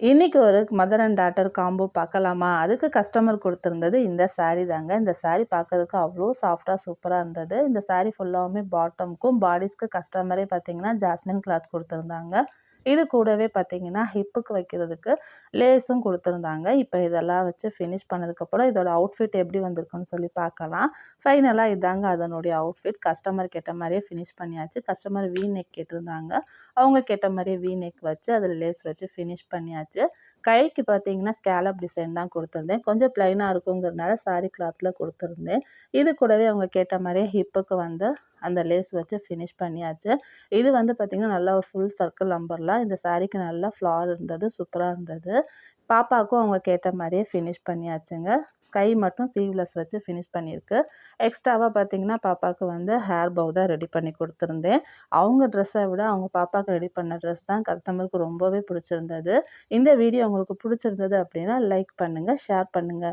இன்னைக்கு ஒரு mother and daughter combo பார்க்கலாமா? அதுக்கு கஸ்டமர் குடுத்திருந்தது இந்த சாரி தாங்க. இந்த சாரி பார்க்கறதுக்கு அவ்ளோ சாஃப்ட்டா சூப்பரா இருந்தது. இந்த சாரி ஃபுல்லாவுமே பாட்டம்க்கும், பாடிஸ்க்கு கஸ்டமரே பார்த்தீங்கன்னா, ஜாஸ்மின் கிளாத் குடுத்திருந்தாங்க. இது கூடவே பார்த்தீங்கன்னா, ஹிப்புக்கு வைக்கிறதுக்கு லேஸும் குடுத்திருந்தாங்க. இப்ப இதெல்லாம் வச்சு ஃபினிஷ் பண்ணதுக்கப்புறம், இதோட அவுட்ஃபிட் எப்படி வந்திருக்குன்னு சொல்லி பார்க்கலாம். ஃபைனலா இதாங்க அதனுடைய அவுட்ஃபிட். கஸ்டமர் கேட்ட மாரியே ஃபினிஷ் பண்ணியாச்சு. கஸ்டமர் வி நெக் கேட்டிருந்தாங்க. அவங்க கேட்ட மாரியே வி நெக் வச்சு, அதில லேஸ் வச்சு ஃபினிஷ் பண்ணியாச்சு. கைக்கு பார்த்தீங்கன்னா, ஸ்கேலப் டிசைன் தான் குடுத்திருந்தேன். கொஞ்சம் பிளைனா இருக்குங்கிறனால சாரி கிளாத்ல குடுத்திருந்தேன். இது கூடவே அவங்க கேட்ட மாரியே ஹிப்புக்கு வந்து அந்த லேஸ் வச்சு ஃபினிஷ் பண்ணியாச்சு. இது வந்து பார்த்தீங்கன்னா, நல்லா ஒரு ஃபுல் சர்க்கிள் அம்பர்லா. இந்த சாரிக்கு நல்லா ஃப்ளார் இருந்தது. சூப்பரா இருந்தது. பாப்பாவுக்கும் அவங்க கேட்ட மாரியே ஃபினிஷ் பண்ணியாச்சுங்க. கை மட்டும் ஸ்லீவ்லெஸ் வச்சு ஃபினிஷ் பண்ணியிருக்கு. எக்ஸ்ட்ராவா பார்த்தீங்கன்னா, பாப்பாவுக்கு வந்து ஹேர் பவ் தான் ரெடி பண்ணி குடுத்திருந்தேன். அவங்க ட்ரெஸ்ஸை விட அவங்க பாப்பாவுக்கு ரெடி பண்ண ட்ரெஸ் தான் கஸ்டமருக்கு ரொம்பவே பிடிச்சிருந்தது. இந்த வீடியோ உங்களுக்கு பிடிச்சிருந்தது அப்படின்னா லைக் பண்ணுங்க, ஷேர் பண்ணுங்க.